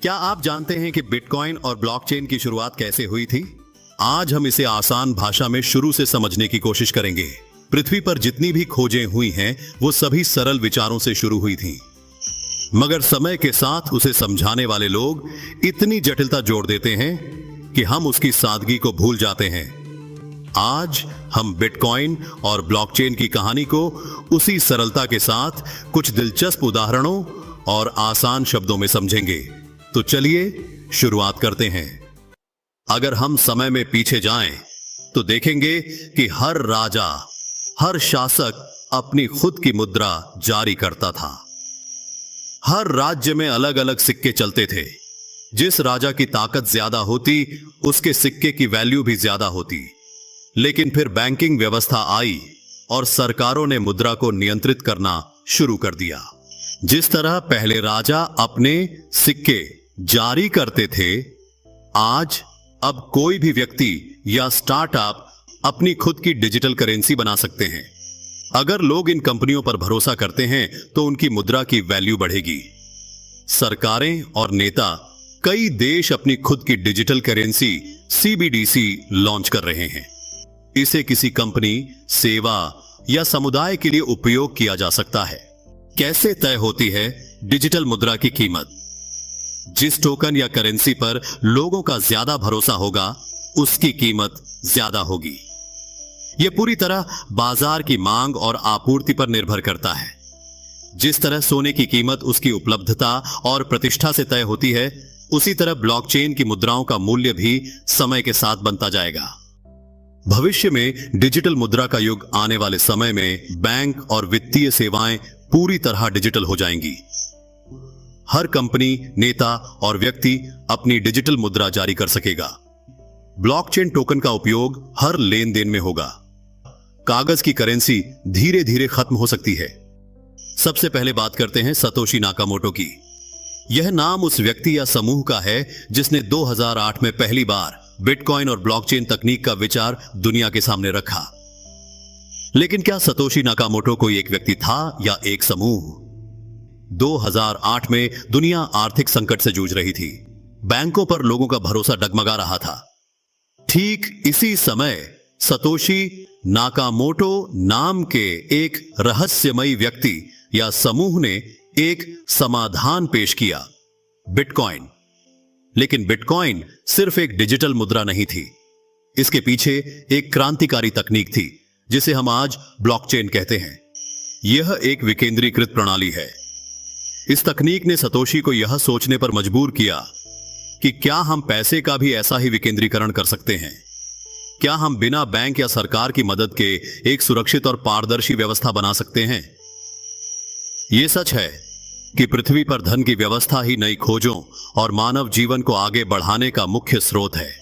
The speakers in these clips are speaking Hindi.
क्या आप जानते हैं कि बिटकॉइन और ब्लॉकचेन की शुरुआत कैसे हुई थी? आज हम इसे आसान भाषा में शुरू से समझने की कोशिश करेंगे। पृथ्वी पर जितनी भी खोजें हुई हैं, वो सभी सरल विचारों से शुरू हुई थीं। मगर समय के साथ उसे समझाने वाले लोग इतनी जटिलता जोड़ देते हैं कि हम उसकी सादगी को भूल जाते हैं। आज हम बिटकॉइन और ब्लॉकचेन की कहानी को उसी सरलता के साथ कुछ दिलचस्प उदाहरणों और आसान शब्दों में समझेंगे। तो चलिए शुरुआत करते हैं। अगर हम समय में पीछे जाएं, तो देखेंगे कि हर राजा, हर शासक अपनी खुद की मुद्रा जारी करता था। हर राज्य में अलग अलग सिक्के चलते थे। जिस राजा की ताकत ज्यादा होती, उसके सिक्के की वैल्यू भी ज्यादा होती। लेकिन फिर बैंकिंग व्यवस्था आई और सरकारों ने मुद्रा को नियंत्रित करना शुरू कर दिया। जिस तरह पहले राजा अपने सिक्के जारी करते थे, आज अब कोई भी व्यक्ति या स्टार्टअप अपनी खुद की डिजिटल करेंसी बना सकते हैं। अगर लोग इन कंपनियों पर भरोसा करते हैं, तो उनकी मुद्रा की वैल्यू बढ़ेगी। सरकारें और नेता कई देश अपनी खुद की डिजिटल करेंसी CBDC लॉन्च कर रहे हैं। इसे किसी कंपनी, सेवा या समुदाय के लिए उपयोग किया जा सकता है। कैसे तय होती है डिजिटल मुद्रा की कीमत? जिस टोकन या करेंसी पर लोगों का ज्यादा भरोसा होगा, उसकी कीमत ज्यादा होगी। यह पूरी तरह बाजार की मांग और आपूर्ति पर निर्भर करता है। जिस तरह सोने की कीमत उसकी उपलब्धता और प्रतिष्ठा से तय होती है, उसी तरह ब्लॉकचेन की मुद्राओं का मूल्य भी समय के साथ बनता जाएगा। भविष्य में डिजिटल मुद्रा का युग आने वाले समय में बैंक और वित्तीय सेवाएं पूरी तरह डिजिटल हो जाएंगी। हर कंपनी, नेता और व्यक्ति अपनी डिजिटल मुद्रा जारी कर सकेगा। ब्लॉकचेन टोकन का उपयोग हर लेन देन में होगा। कागज की करेंसी धीरे धीरे खत्म हो सकती है। सबसे पहले बात करते हैं सतोशी नाकामोटो की। यह नाम उस व्यक्ति या समूह का है जिसने 2008 में पहली बार बिटकॉइन और ब्लॉकचेन तकनीक का विचार दुनिया के सामने रखा। लेकिन क्या सतोशी नाकामोटो कोई एक व्यक्ति था या एक समूह? 2008 में दुनिया आर्थिक संकट से जूझ रही थी। बैंकों पर लोगों का भरोसा डगमगा रहा था। ठीक इसी समय सतोशी नाकामोटो नाम के एक रहस्यमयी व्यक्ति या समूह ने एक समाधान पेश किया, बिटकॉइन। लेकिन बिटकॉइन सिर्फ एक डिजिटल मुद्रा नहीं थी। इसके पीछे एक क्रांतिकारी तकनीक थी, जिसे हम आज ब्लॉकचेन कहते हैं। यह एक विकेंद्रीकृत प्रणाली है। इस तकनीक ने सतोशी को यह सोचने पर मजबूर किया कि क्या हम पैसे का भी ऐसा ही विकेंद्रीकरण कर सकते हैं? क्या हम बिना बैंक या सरकार की मदद के एक सुरक्षित और पारदर्शी व्यवस्था बना सकते हैं? यह सच है कि पृथ्वी पर धन की व्यवस्था ही नई खोजों और मानव जीवन को आगे बढ़ाने का मुख्य स्रोत है।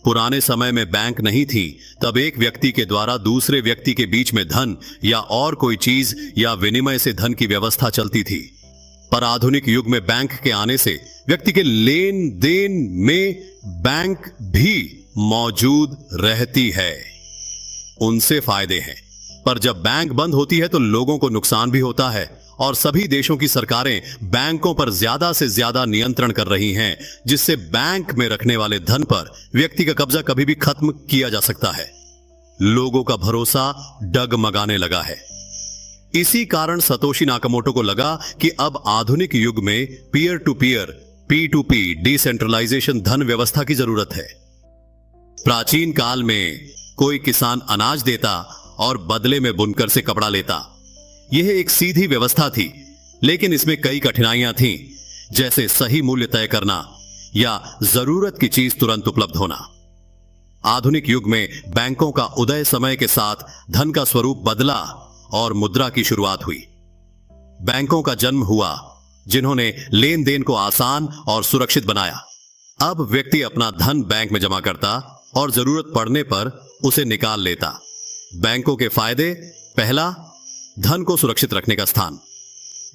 पुराने समय में बैंक नहीं थी, तब एक व्यक्ति के द्वारा दूसरे व्यक्ति के बीच में धन या और कोई चीज या विनिमय से धन की व्यवस्था चलती थी। पर आधुनिक युग में बैंक के आने से व्यक्ति के लेन देन में बैंक भी मौजूद रहती है। उनसे फायदे हैं। पर जब बैंक बंद होती है, तो लोगों को नुकसान भी होता है और सभी देशों की सरकारें बैंकों पर ज्यादा से ज्यादा नियंत्रण कर रही हैं, जिससे बैंक में रखने वाले धन पर व्यक्ति का कब्जा कभी भी खत्म किया जा सकता है। लोगों का भरोसा डगमगाने लगा है। इसी कारण सतोशी नाकामोटो को लगा कि अब आधुनिक युग में peer to peer, P2P decentralisation धन व्यवस्था की जरूरत है। प्राचीन काल में कोई किसान अनाज देता और बदले में बुनकर से कपड़ा लेता। यह एक सीधी व्यवस्था थी, लेकिन इसमें कई कठिनाइयां थीं, जैसे सही मूल्य तय करना या जरूरत की चीज तुरंत उपलब्ध होना। आधुनिक युग में बैंकों का उदय समय के साथ धन का स्वरूप बदला और मुद्रा की शुरुआत हुई। बैंकों का जन्म हुआ, जिन्होंने लेन देन को आसान और सुरक्षित बनाया। अब व्यक्ति अपना धन बैंक में जमा करता और जरूरत पड़ने पर उसे निकाल लेता। बैंकों के फायदे: पहला, धन को सुरक्षित रखने का स्थान।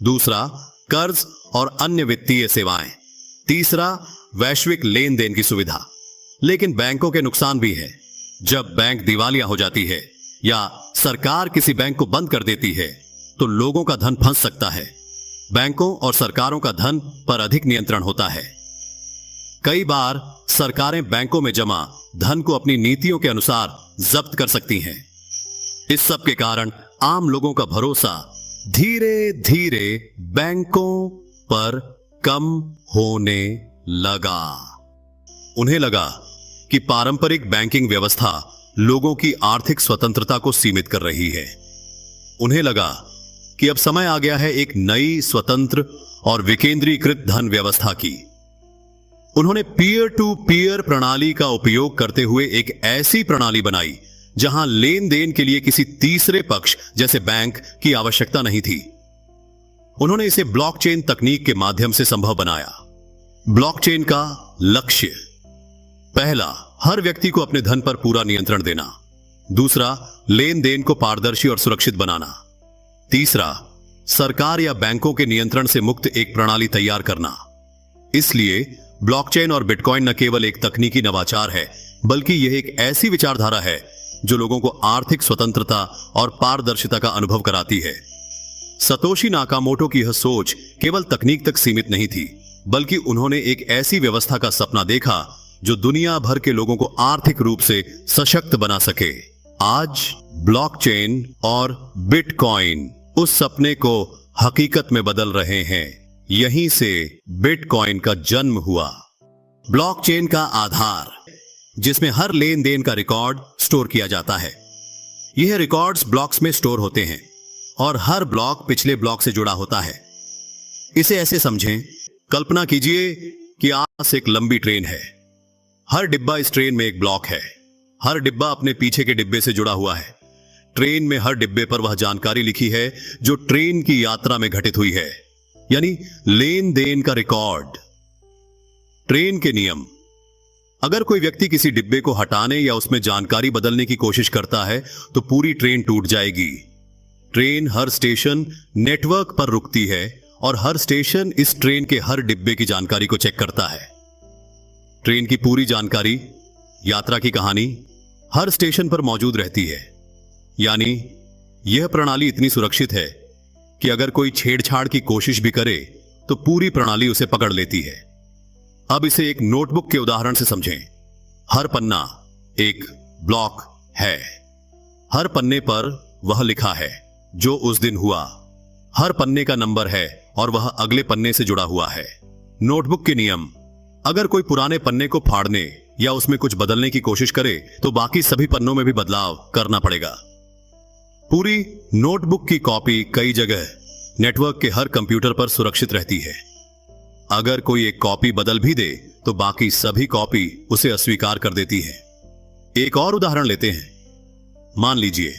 दूसरा, कर्ज और अन्य वित्तीय सेवाएं। तीसरा, वैश्विक लेन देन की सुविधा। लेकिन बैंकों के नुकसान भी है। जब बैंक दिवालिया हो जाती है या सरकार किसी बैंक को बंद कर देती है, तो लोगों का धन फंस सकता है। बैंकों और सरकारों का धन पर अधिक नियंत्रण होता है, कई बार सरकारें बैंकों में जमा धन को अपनी नीतियों के अनुसार जब्त कर सकती हैं। इस सब के कारण आम लोगों का भरोसा धीरे धीरे बैंकों पर कम होने लगा। उन्हें लगा कि पारंपरिक बैंकिंग व्यवस्था लोगों की आर्थिक स्वतंत्रता को सीमित कर रही है। उन्हें लगा कि अब समय आ गया है एक नई स्वतंत्र और विकेंद्रीकृत धन व्यवस्था की। उन्होंने पीयर टू पीयर प्रणाली का उपयोग करते हुए एक ऐसी प्रणाली बनाई जहां लेन देन के लिए किसी तीसरे पक्ष जैसे बैंक की आवश्यकता नहीं थी। उन्होंने इसे ब्लॉकचेन तकनीक के माध्यम से संभव बनाया। ब्लॉकचेन का लक्ष्य, पहला, हर व्यक्ति को अपने धन पर पूरा नियंत्रण देना। दूसरा, लेन देन को पारदर्शी और सुरक्षित बनाना। तीसरा, सरकार या बैंकों के नियंत्रण से मुक्त एक प्रणाली तैयार करना। इसलिए ब्लॉकचेन और बिटकॉइन न केवल एक तकनीकी नवाचार है, बल्कि यह एक ऐसी विचारधारा है जो लोगों को आर्थिक स्वतंत्रता और पारदर्शिता का अनुभव कराती है। सतोशी नाकामोटो की यह सोच केवल तकनीक तक सीमित नहीं थी, बल्कि उन्होंने एक ऐसी व्यवस्था का सपना देखा जो दुनिया भर के लोगों को आर्थिक रूप से सशक्त बना सके। आज ब्लॉकचेन और बिटकॉइन उस सपने को हकीकत में बदल रहे हैं। यहीं से बिटकॉइन का जन्म हुआ। ब्लॉकचेन का आधार, जिसमें हर लेन देन का रिकॉर्ड स्टोर किया जाता है। यह रिकॉर्ड्स ब्लॉक्स में स्टोर होते हैं और हर ब्लॉक पिछले ब्लॉक से जुड़ा होता है। इसे ऐसे समझें, कल्पना कीजिए कि आस एक लंबी ट्रेन है। हर डिब्बा इस ट्रेन में एक ब्लॉक है। हर डिब्बा अपने पीछे के डिब्बे से जुड़ा हुआ है। ट्रेन में हर डिब्बे पर वह जानकारी लिखी है जो ट्रेन की यात्रा में घटित हुई है, यानी लेन देन का रिकॉर्ड। ट्रेन के नियम, अगर कोई व्यक्ति किसी डिब्बे को हटाने या उसमें जानकारी बदलने की कोशिश करता है तो पूरी ट्रेन टूट जाएगी। ट्रेन हर स्टेशन नेटवर्क पर रुकती है और हर स्टेशन इस ट्रेन के हर डिब्बे की जानकारी को चेक करता है। ट्रेन की पूरी जानकारी, यात्रा की कहानी हर स्टेशन पर मौजूद रहती है। यानी यह प्रणाली इतनी सुरक्षित है कि अगर कोई छेड़छाड़ की कोशिश भी करे तो पूरी प्रणाली उसे पकड़ लेती है। अब इसे एक नोटबुक के उदाहरण से समझें। हर पन्ना एक ब्लॉक है। हर पन्ने पर वह लिखा है जो उस दिन हुआ। हर पन्ने का नंबर है और वह अगले पन्ने से जुड़ा हुआ है। नोटबुक के नियम, अगर कोई पुराने पन्ने को फाड़ने या उसमें कुछ बदलने की कोशिश करे तो बाकी सभी पन्नों में भी बदलाव करना पड़ेगा। पूरी नोटबुक की कॉपी कई जगह नेटवर्क के हर कंप्यूटर पर सुरक्षित रहती है। अगर कोई एक कॉपी बदल भी दे तो बाकी सभी कॉपी उसे अस्वीकार कर देती है। एक और उदाहरण लेते हैं। मान लीजिए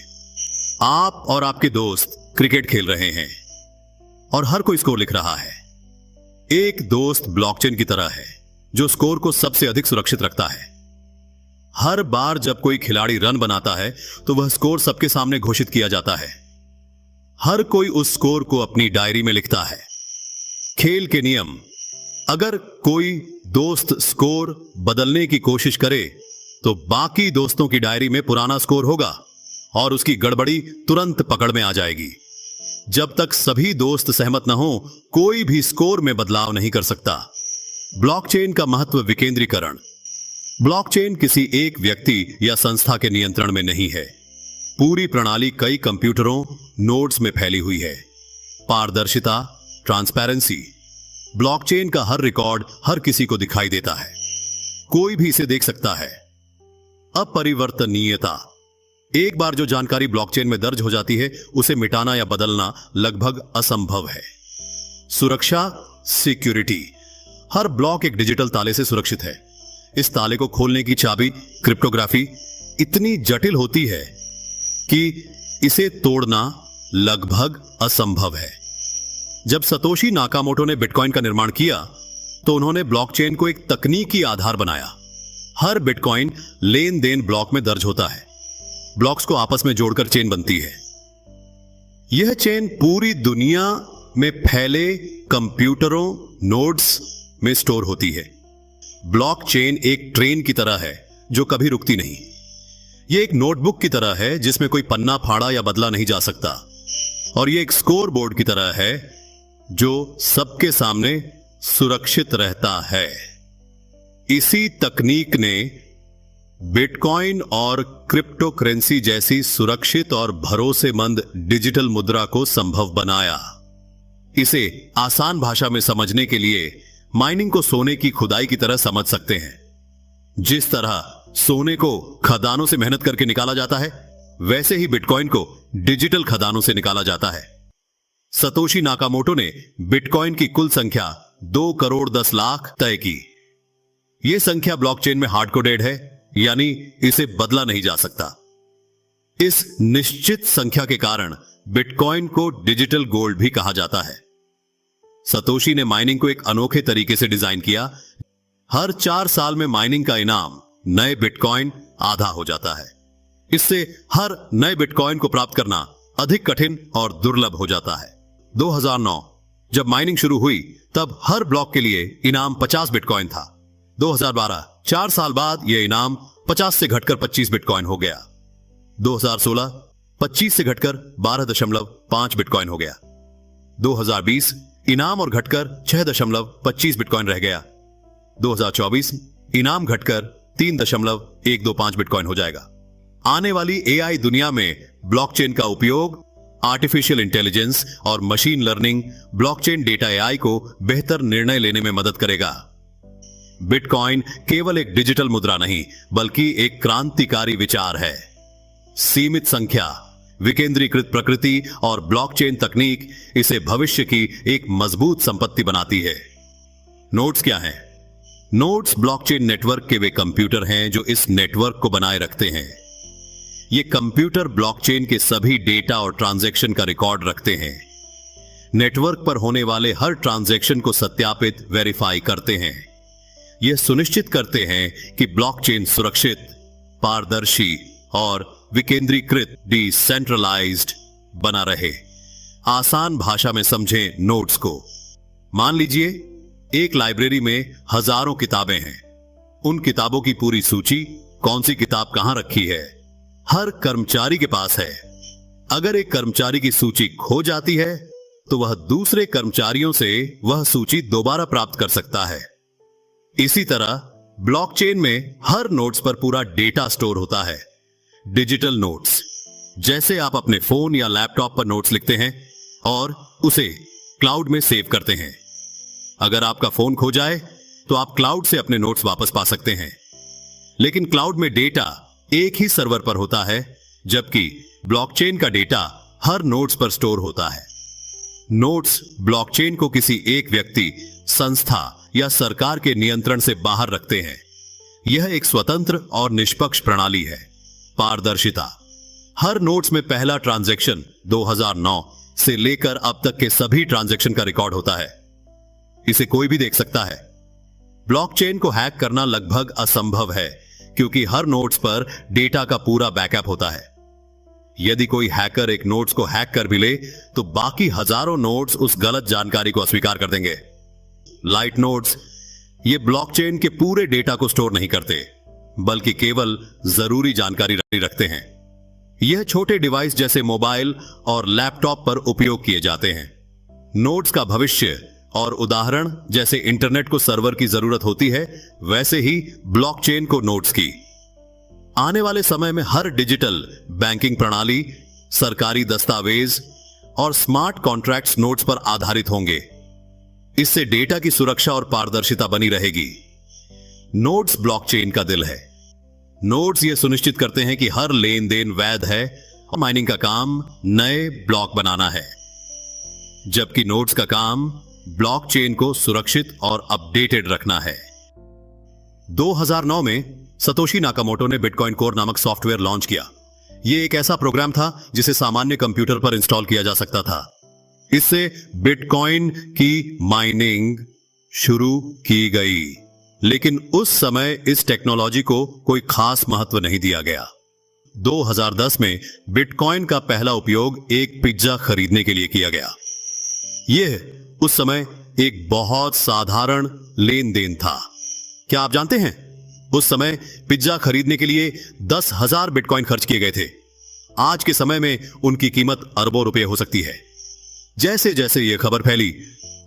आप और आपके दोस्त क्रिकेट खेल रहे हैं और हर कोई स्कोर लिख रहा है। एक दोस्त ब्लॉकचेन की तरह है जो स्कोर को सबसे अधिक सुरक्षित रखता है। हर बार जब कोई खिलाड़ी रन बनाता है तो वह स्कोर सबके सामने घोषित किया जाता है। हर कोई उस स्कोर को अपनी डायरी में लिखता है। खेल के नियम, अगर कोई दोस्त स्कोर बदलने की कोशिश करे तो बाकी दोस्तों की डायरी में पुराना स्कोर होगा और उसकी गड़बड़ी तुरंत पकड़ में आ जाएगी। जब तक सभी दोस्त सहमत न हो, कोई भी स्कोर में बदलाव नहीं कर सकता। ब्लॉकचेन का महत्व, विकेंद्रीकरण। ब्लॉकचेन किसी एक व्यक्ति या संस्था के नियंत्रण में नहीं है। पूरी प्रणाली कई कंप्यूटरों, नोड्स में फैली हुई है। पारदर्शिता, ट्रांसपेरेंसी। ब्लॉकचेन का हर रिकॉर्ड हर किसी को दिखाई देता है। कोई भी इसे देख सकता है। अपरिवर्तनीयता, एक बार जो जानकारी ब्लॉकचेन में दर्ज हो जाती है उसे मिटाना या बदलना लगभग असंभव है। सुरक्षा, सिक्योरिटी, हर ब्लॉक एक डिजिटल ताले से सुरक्षित है। इस ताले को खोलने की चाबी, क्रिप्टोग्राफी, इतनी जटिल होती है कि इसे तोड़ना लगभग असंभव है। जब सतोशी नाकामोटो ने बिटकॉइन का निर्माण किया तो उन्होंने ब्लॉकचेन को एक तकनीकी आधार बनाया। हर बिटकॉइन लेन देन ब्लॉक में दर्ज होता है। ब्लॉक्स को आपस में जोड़कर चेन बनती है। यह चेन पूरी दुनिया में फैले कंप्यूटरों, नोड्स में स्टोर होती है। ब्लॉकचेन एक ट्रेन की तरह है जो कभी रुकती नहीं। यह एक नोटबुक की तरह है जिसमें कोई पन्ना फाड़ा या बदला नहीं जा सकता। और यह एक स्कोर बोर्ड की तरह है जो सबके सामने सुरक्षित रहता है। इसी तकनीक ने बिटकॉइन और क्रिप्टो करेंसी जैसी सुरक्षित और भरोसेमंद डिजिटल मुद्रा को संभव बनाया। इसे आसान भाषा में समझने के लिए माइनिंग को सोने की खुदाई की तरह समझ सकते हैं। जिस तरह सोने को खदानों से मेहनत करके निकाला जाता है, वैसे ही बिटकॉइन को डिजिटल खदानों से निकाला जाता है। सतोशी नाकामोटो ने बिटकॉइन की कुल संख्या 2 करोड़ 10 लाख तय की। यह संख्या ब्लॉकचेन में हार्ड कोडेड है, यानी इसे बदला नहीं जा सकता। इस निश्चित संख्या के कारण बिटकॉइन को डिजिटल गोल्ड भी कहा जाता है। सतोशी ने माइनिंग को एक अनोखे तरीके से डिजाइन किया। हर 4 साल में माइनिंग का इनाम नए बिटकॉइन आधा हो जाता है। इससे हर नए बिटकॉइन को प्राप्त करना अधिक कठिन और दुर्लभ हो जाता है। 2009 जब माइनिंग शुरू हुई, तब हर ब्लॉक के लिए इनाम 50 बिटकॉइन था। 2012 4 साल बाद यह इनाम 50 से घटकर 25 बिटकॉइन हो गया। 2016 25 से घटकर 12.5 बिटकॉइन हो गया। 2020 इनाम और घटकर 6.25 बिटकॉइन रह गया। 2024 इनाम घटकर 3.125 बिटकॉइन हो जाएगा। आने वाली एआई दुनिया में ब्लॉकचेन का उपयोग आर्टिफिशियल इंटेलिजेंस और machine learning blockchain data AI को बेहतर निर्णय लेने में मदद करेगा। बिटकॉइन केवल एक डिजिटल मुद्रा नहीं, बल्कि एक क्रांतिकारी विचार है। सीमित संख्या, विकेंद्रीकृत प्रकृति और ब्लॉकचेन तकनीक इसे भविष्य की एक मजबूत संपत्ति बनाती है। नोड्स क्या हैं? नोड्स ब्लॉकचेन नेटवर्क के वे कंप्यूटर हैं जो इस नेटवर्क को बनाए रखते हैं। ये कंप्यूटर ब्लॉकचेन के सभी डेटा और ट्रांजैक्शन का रिकॉर्ड रखते हैं। नेटवर्क पर होने वाले हर ट्रांजैक्शन को सत्यापित, वेरीफाई करते हैं। यह सुनिश्चित करते हैं कि ब्लॉकचेन सुरक्षित, पारदर्शी और विकेंद्रीकृत, डिसेंट्रलाइज्ड बना रहे। आसान भाषा में समझें नोड्स को। मान लीजिए एक लाइब्रेरी में हजारों किताबें हैं। उन किताबों की पूरी सूची, कौन सी किताब कहां रखी है, हर कर्मचारी के पास है। अगर एक कर्मचारी की सूची खो जाती है, तो वह दूसरे कर्मचारियों से वह सूची दोबारा प्राप्त कर सकता है। इसी तरह ब्लॉकचेन में हर नोड्स पर पूरा डेटा स्टोर होता है। डिजिटल नोट्स, जैसे आप अपने फोन या लैपटॉप पर नोट्स लिखते हैं और उसे क्लाउड में सेव करते हैं। अगर आपका फोन खो जाए, तो आप क्लाउड से अपने नोट्स वापस पा सकते हैं। लेकिन क्लाउड में डेटा एक ही सर्वर पर होता है, जबकि ब्लॉकचेन का डेटा हर नोड्स पर स्टोर होता है। नोड्स ब्लॉकचेन को किसी एक व्यक्ति, संस्था या सरकार के नियंत्रण से बाहर रखते हैं। यह एक स्वतंत्र और निष्पक्ष प्रणाली है। पारदर्शिता, हर नोड्स में पहला ट्रांजैक्शन 2009 से लेकर अब तक के सभी ट्रांजैक्शन का रिकॉर्ड होता है। इसे कोई भी देख सकता है। ब्लॉकचेन को हैक करना लगभग असंभव है, क्योंकि हर नोड्स पर डेटा का पूरा बैकअप होता है। यदि कोई हैकर एक नोड्स को हैक कर भी ले, तो बाकी हजारों नोड्स उस गलत जानकारी को अस्वीकार कर देंगे। लाइट नोड्स, ये ब्लॉकचेन के पूरे डेटा को स्टोर नहीं करते, बल्कि केवल जरूरी जानकारी रखते हैं। यह छोटे डिवाइस जैसे मोबाइल और लैपटॉप पर उपयोग किए जाते हैं। नोड्स का भविष्य और उदाहरण, जैसे इंटरनेट को सर्वर की जरूरत होती है, वैसे ही ब्लॉकचेन को नोड्स की। आने वाले समय में हर डिजिटल बैंकिंग प्रणाली, सरकारी दस्तावेज और स्मार्ट कॉन्ट्रैक्ट्स नोड्स पर आधारित होंगे। इससे डेटा की सुरक्षा और पारदर्शिता बनी रहेगी। नोड्स ब्लॉकचेन का दिल है। नोड्स यह सुनिश्चित करते हैं कि हर लेन देन वैध है और माइनिंग का काम नए ब्लॉक बनाना है, जबकि नोड्स का काम ब्लॉकचेन को सुरक्षित और अपडेटेड रखना है। 2009 में सतोशी नाकामोटो ने बिटकॉइन कोर नामक सॉफ्टवेयर लॉन्च किया। यह एक ऐसा प्रोग्राम था जिसे सामान्य कंप्यूटर पर इंस्टॉल किया जा सकता था। इससे बिटकॉइन की माइनिंग शुरू की गई, लेकिन उस समय इस टेक्नोलॉजी को कोई खास महत्व नहीं दिया गया। 2010 में बिटकॉइन का पहला उपयोग एक पिज्जा खरीदने के लिए किया गया। यह उस समय एक बहुत साधारण लेन देन था। क्या आप जानते हैं, उस समय पिज्जा खरीदने के लिए 10,000 बिटकॉइन खर्च किए गए थे। आज के समय में उनकी कीमत अरबों रुपए हो सकती है। जैसे जैसे यह खबर फैली,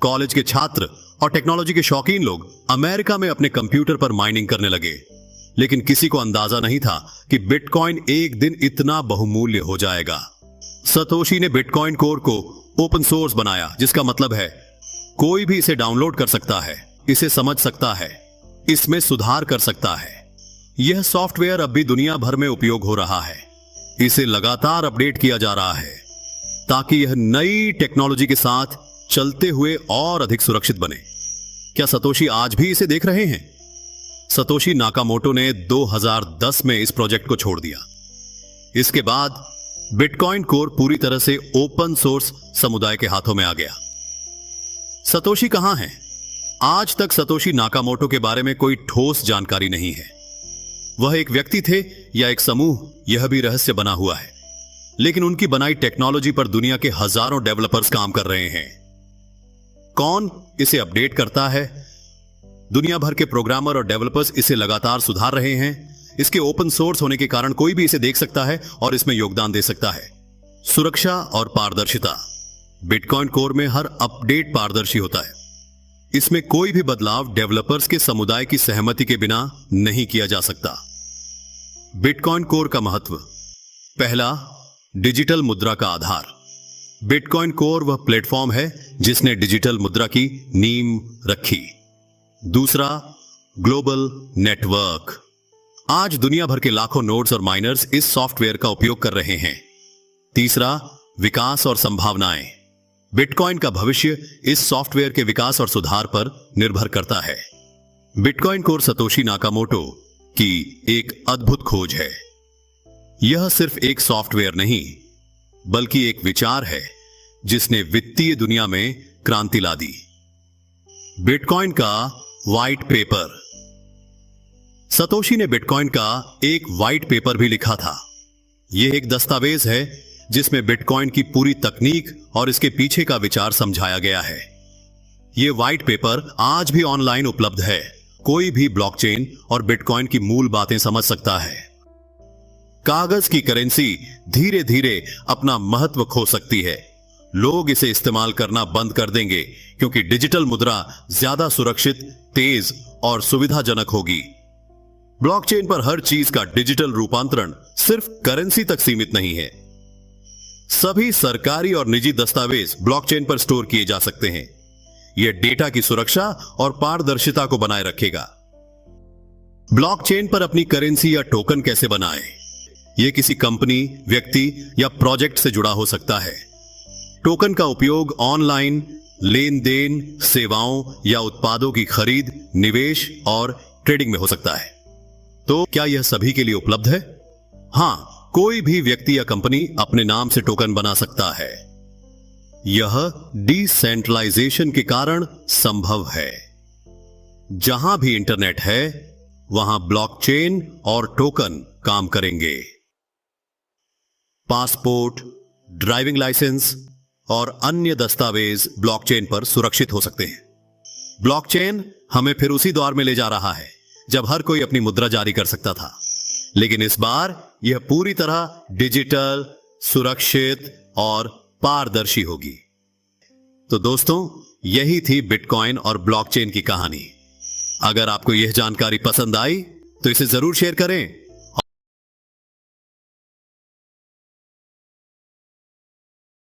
कॉलेज के छात्र और टेक्नोलॉजी के शौकीन लोग अमेरिका में अपने कंप्यूटर पर माइनिंग करने लगे। लेकिन किसी को अंदाजा नहीं था कि बिटकॉइन एक दिन इतना बहुमूल्य हो जाएगा। सतोशी ने बिटकॉइन कोर को ओपन सोर्स बनाया, जिसका मतलब है कोई भी इसे डाउनलोड कर सकता है, इसे समझ सकता है, इसमें सुधार कर सकता है। यह सॉफ्टवेयर अब भी दुनिया भर में उपयोग हो रहा है। इसे लगातार अपडेट किया जा रहा है ताकि यह नई टेक्नोलॉजी के साथ चलते हुए और अधिक सुरक्षित बने। क्या सतोशी आज भी इसे देख रहे हैं? सतोशी नाकामोटो ने 2010 में इस प्रोजेक्ट को छोड़ दिया। इसके बाद बिटकॉइन कोर पूरी तरह से ओपन सोर्स समुदाय के हाथों में आ गया। सतोशी कहां है? आज तक सतोशी नाकामोटो के बारे में कोई ठोस जानकारी नहीं है। वह एक व्यक्ति थे या एक समूह, यह भी रहस्य बना हुआ है। लेकिन उनकी बनाई टेक्नोलॉजी पर दुनिया के हजारों डेवलपर्स काम कर रहे हैं। कौन इसे अपडेट करता है? दुनिया भर के प्रोग्रामर और डेवलपर्स इसे लगातार सुधार रहे हैं। इसके ओपन सोर्स होने के कारण कोई भी इसे देख सकता है और इसमें योगदान दे सकता है। सुरक्षा और पारदर्शिता। बिटकॉइन कोर में हर अपडेट पारदर्शी होता है। इसमें कोई भी बदलाव डेवलपर्स के समुदाय की सहमति के बिना नहीं किया जा सकता। बिटकॉइन कोर का महत्व। पहला, डिजिटल मुद्रा का आधार। बिटकॉइन कोर वह प्लेटफॉर्म है जिसने डिजिटल मुद्रा की नींव रखी। दूसरा, ग्लोबल नेटवर्क। आज दुनिया भर के लाखों नोड्स और माइनर्स इस सॉफ्टवेयर का उपयोग कर रहे हैं। तीसरा, विकास और संभावनाएं। बिटकॉइन का भविष्य इस सॉफ्टवेयर के विकास और सुधार पर निर्भर करता है। बिटकॉइन कोर सतोशी नाकामोटो की एक अद्भुत खोज है। यह सिर्फ एक सॉफ्टवेयर नहीं, बल्कि एक विचार है जिसने वित्तीय दुनिया में क्रांति ला दी। बिटकॉइन का व्हाइट पेपर। सतोशी ने बिटकॉइन का एक व्हाइट पेपर भी लिखा था। यह एक दस्तावेज है जिसमें बिटकॉइन की पूरी तकनीक और इसके पीछे का विचार समझाया गया है। यह व्हाइट पेपर आज भी ऑनलाइन उपलब्ध है। कोई भी ब्लॉकचेन और बिटकॉइन की मूल बातें समझ सकता है। कागज की करेंसी धीरे धीरे अपना महत्व खो सकती है। लोग इसे इस्तेमाल करना बंद कर देंगे क्योंकि डिजिटल मुद्रा ज्यादा सुरक्षित, तेज और सुविधाजनक होगी। ब्लॉकचेन पर हर चीज का डिजिटल रूपांतरण सिर्फ करेंसी तक सीमित नहीं है। सभी सरकारी और निजी दस्तावेज ब्लॉकचेन पर स्टोर किए जा सकते हैं। यह डेटा की सुरक्षा और पारदर्शिता को बनाए रखेगा। ब्लॉकचेन पर अपनी करेंसी या टोकन कैसे बनाएं? यह किसी कंपनी, व्यक्ति या प्रोजेक्ट से जुड़ा हो सकता है। टोकन का उपयोग ऑनलाइन लेन देन, सेवाओं या उत्पादों की खरीद, निवेश और ट्रेडिंग में हो सकता है। तो क्या यह सभी के लिए उपलब्ध है? हां, कोई भी व्यक्ति या कंपनी अपने नाम से टोकन बना सकता है। यह डिसेंट्रलाइजेशन के कारण संभव है। जहां भी इंटरनेट है, वहां ब्लॉकचेन और टोकन काम करेंगे। पासपोर्ट, ड्राइविंग लाइसेंस और अन्य दस्तावेज ब्लॉकचेन पर सुरक्षित हो सकते हैं। ब्लॉकचेन हमें फिर उसी दौर में ले जा रहा है जब हर कोई अपनी मुद्रा जारी कर सकता था, लेकिन इस बार यह पूरी तरह डिजिटल, सुरक्षित और पारदर्शी होगी। तो दोस्तों, यही थी बिटकॉइन और ब्लॉकचेन की कहानी। अगर आपको यह जानकारी पसंद आई तो इसे जरूर शेयर करें